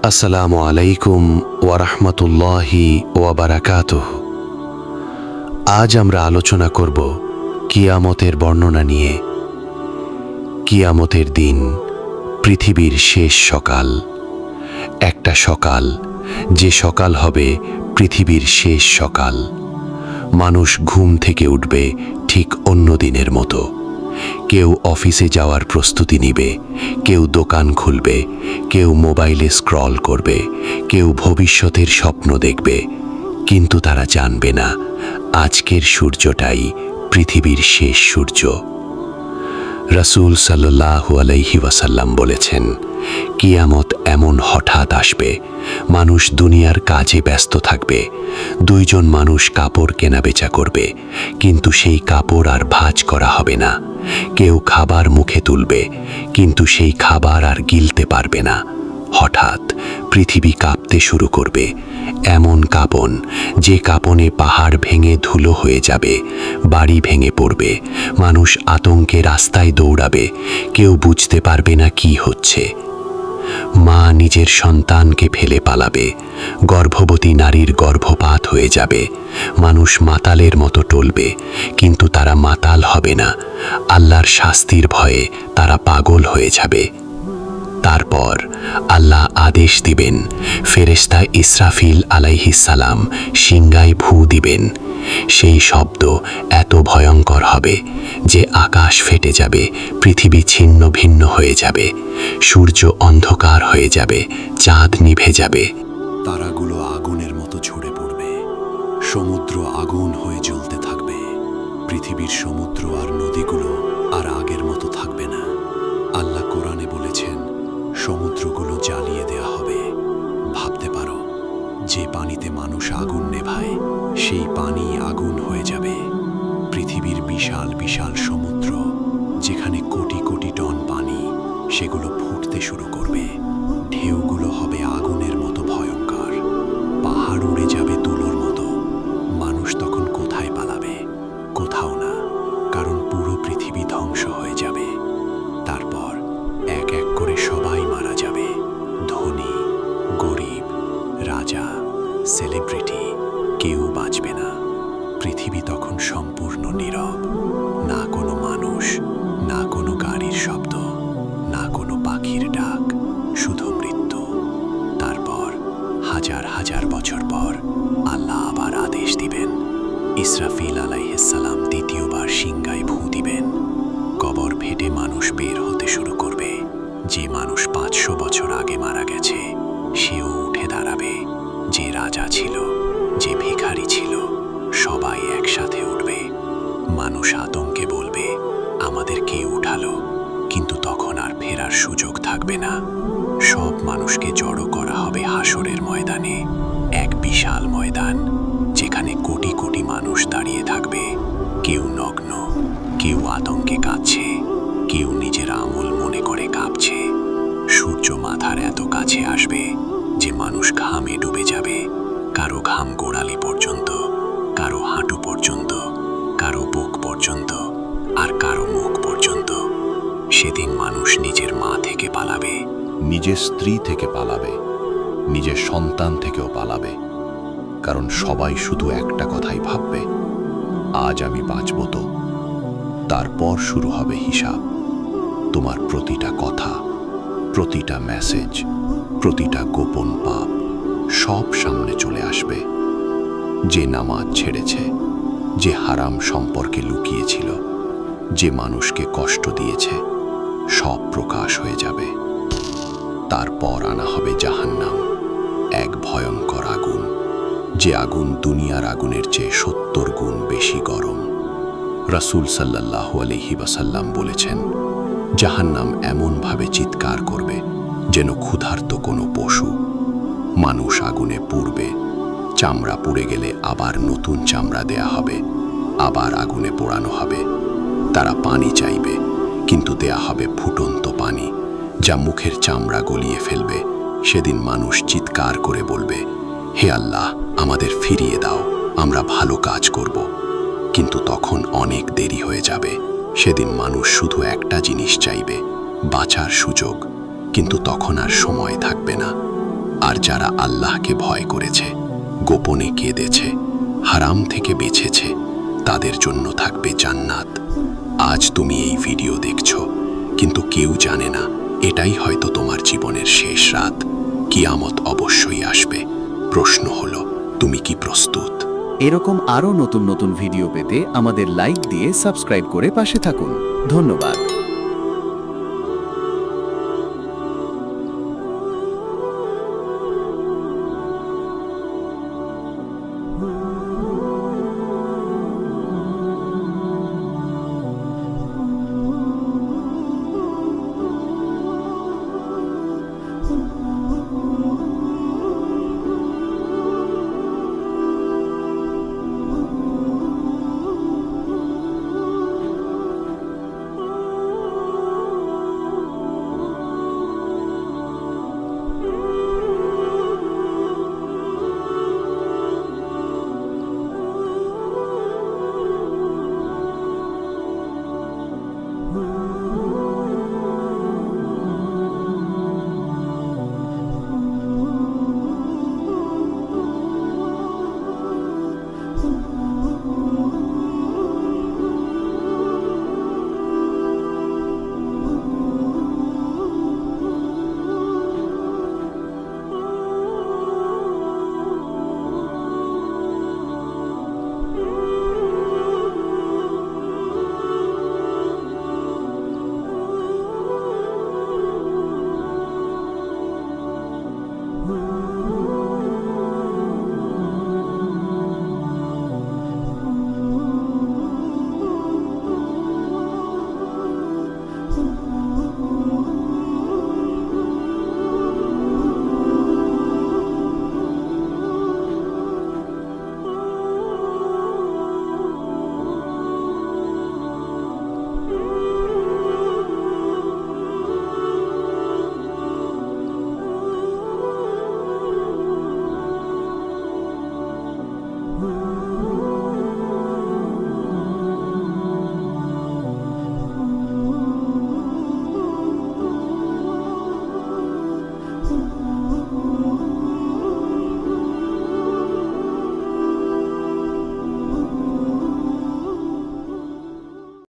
আসসালামু আলাইকুম ওয়া রাহমাতুল্লাহি ওয়া বারাকাতুহু। আজ আমরা আলোচনা করব কিয়ামতের বর্ণনা নিয়ে। কিয়ামতের দিন, পৃথিবীর শেষ সকাল, একটা সকাল, যে সকাল হবে পৃথিবীর শেষ সকাল। মানুষ ঘুম থেকে উঠবে ঠিক অন্য দিনের মতো। কেউ অফিসে যাওয়ার প্রস্তুতি নিবে, কেউ দোকান খুলবে, কেউ মোবাইলে স্ক্রল করবে, কেউ ভবিষ্যতের স্বপ্ন দেখবে, কিন্তু তারা জানবে না আজকের সূর্যটাই পৃথিবীর শেষ সূর্য। রাসূল সাল্লাল্লাহু আলাইহি ওয়াসাল্লাম বলেছেন, কিয়ামত এমন হঠাৎ আসবে, মানুষ দুনিয়ার কাজে ব্যস্ত থাকবে। দুইজন মানুষ কাপড় কেনাবেচা করবে, কিন্তু সেই কাপড় আর ভাঁজ করা হবে না। কেউ খাবার মুখে তুলবে, কিন্তু সেই খাবার আর গিলতে পারবে না। হঠাৎ পৃথিবী কাঁপতে শুরু করবে, এমন কাঁপন যে কাঁপনে পাহাড় ভেঙে ধুলো হয়ে যাবে, বাড়ি ভেঙে পড়বে, মানুষ আতঙ্কে রাস্তায় দৌড়াবে, কেউ বুঝতে পারবে না কি হচ্ছে। মা নিজের সন্তানকে ফেলে পালাবে, গর্ভবতী নারীর গর্ভপাত হয়ে যাবে, মানুষ মাতালের মতো টলবে, কিন্তু তারা মাতাল হবে না, আল্লাহর শাস্তির ভয়ে তারা পাগল হয়ে যাবে। তারপর আল্লাহ আদেশ দিবেন, ফেরেশতা ইসরাফিল আলাইহিস সালাম সিংগায় ফু দিবেন। সেই শব্দ এত ভয়ঙ্কর হবে যে আকাশ ফেটে যাবে, পৃথিবী ছিন্ন ভিন্ন হয়ে যাবে, সূর্য অন্ধকার হয়ে যাবে, চাঁদ নিভে যাবে, তারাগুলো আগুনের মতো ঝরে পড়বে, সমুদ্র আগুন হয়ে জ্বলতে থাকবে, পৃথিবীর সমুদ্র আর নদীগুলো আর আগের মতো থাকবে না। আল্লাহ কোরআনে বলেছেন, সমুদ্রগুলো জ্বালিয়ে দেয়া হবে। ভাবতে পারো, যে পানিতে মানুষ আগুন নেভায় সেই পানি আগুন হয়ে যাবে। পৃথিবীর বিশাল বিশাল সমুদ্র, যেখানে কোটি কোটি টন পানি, সেগুলো ফুটতে শুরু করবে। ঢেউগুলো হবে আগুনের মতো ভয়ঙ্কর, পাহাড় উড়ে যাবে তুলোর মতো। মানুষ তখন কোথায় পালাবে? কোথাও না, কারণ পুরো পৃথিবী ধ্বংস হয়ে যাবে। তারপর এক এক করে সবাই মারা যাবে, ধনী, গরিব, রাজা, সেলিব্রিটি, কেউ বাঁচবে না। পৃথিবী তখন সম্পূর্ণ নীরব, না কোনো মানুষ, না কোনো গাড়ির শব্দ, না কোনো পাখির ডাক, শুধু মৃত্যু। তারপর হাজার হাজার বছর পর আল্লাহ আবার আদেশ দিবেন, ইসরাফিল আলাইহিস সালাম দ্বিতীয়বার সিংগায় ফু দিবেন। কবর ফেটে মানুষ বের হতে শুরু করবে। যে মানুষ 500 বছর আগে মারা গেছে সেও উঠে দাঁড়াবে। যে রাজা ছিল, যে ভিখারি ছিল, সবাই একসাথে উঠবে। মানুষ আতঙ্কে বলবে, আমাদের কে উঠালো? কিন্তু তখন আর ফেরার সুযোগ থাকবে না। সব মানুষকে জড়ো করা হবে হাসরের ময়দানে, এক বিশাল ময়দান, যেখানে কোটি কোটি মানুষ দাঁড়িয়ে থাকবে। কেউ নগ্ন, কেউ আতঙ্কে কাঁদছে, কেউ নিজের আমল মনে করে কাঁপছে। সূর্য মাথার এত কাছে আসবে যে মানুষ ঘামে ডুবে যাবে। কারো ঘাম গোড়ালি পর্যন্ত, কারো হাঁটু পর্যন্ত, কারো বুক পর্যন্ত, আর কারো মুখ পর্যন্ত। সেদিন মানুষ নিজের মা থেকে পালাবে, নিজের স্ত্রী থেকে পালাবে, নিজের সন্তান থেকেও পালাবে। কারণ সবাই শুধু একটা কথাই ভাববে, আজ আমি বাঁচব তো। তারপর শুরু হবে হিসাব। তোমার প্রতিটা কথা, প্রতিটা মেসেজ, প্রতিটা গোপন পাপ সব সামনে চলে আসবে। যে নামাজ ছেড়েছে, যে হারাম সম্পর্কে লুকিয়েছিল, যে মানুষকে কষ্ট দিয়েছে, সব প্রকাশ হয়ে যাবে। তারপর আনা হবে জাহান্নাম, এক ভয়ঙ্কর আগুন, যে আগুন দুনিয়ার আগুনের চেয়ে 70 গুণ বেশি গরম। রাসূল সাল্লাল্লাহু আলাইহি ওয়াসাল্লাম বলেছেন, জাহান্নাম এমনভাবে চিৎকার করবে যেন ক্ষুধার্ত কোনো পশু। মানুষ আগুনে পুড়বে, চামড়া পুড়ে গেলে আবার নতুন চামড়া দেয়া হবে, আবার আগুনে পোড়ানো হবে। তারা পানি চাইবে, কিন্তু দেয়া হবে ফুটন্ত পানি, যা মুখের চামড়া গলিয়ে ফেলবে। সেদিন মানুষ চিৎকার করে বলবে, হে আল্লাহ, আমাদের ফিরিয়ে দাও, আমরা ভালো কাজ করব। কিন্তু তখন অনেক দেরি হয়ে যাবে। সেদিন মানুষ শুধু একটা জিনিস চাইবে, বাঁচার সুযোগ। কিন্তু তখন আর সময় থাকবে না। আর যারা আল্লাহকে ভয় করেছে, গোপনে কেঁদেছে, হারাম থেকে বেঁচেছে, তাদের জন্য থাকবে জান্নাত। আজ তুমি এই ভিডিও দেখছো, কিন্তু কেউ জানে না এটাই হয়তো তোমার জীবনের শেষ রাত। কিয়ামত অবশ্যই আসবে। প্রশ্ন হলো, তুমি কি প্রস্তুত? এরকম আরও নতুন নতুন ভিডিও পেতে আমাদের লাইক দিয়ে সাবস্ক্রাইব করে পাশে থাকুন। ধন্যবাদ।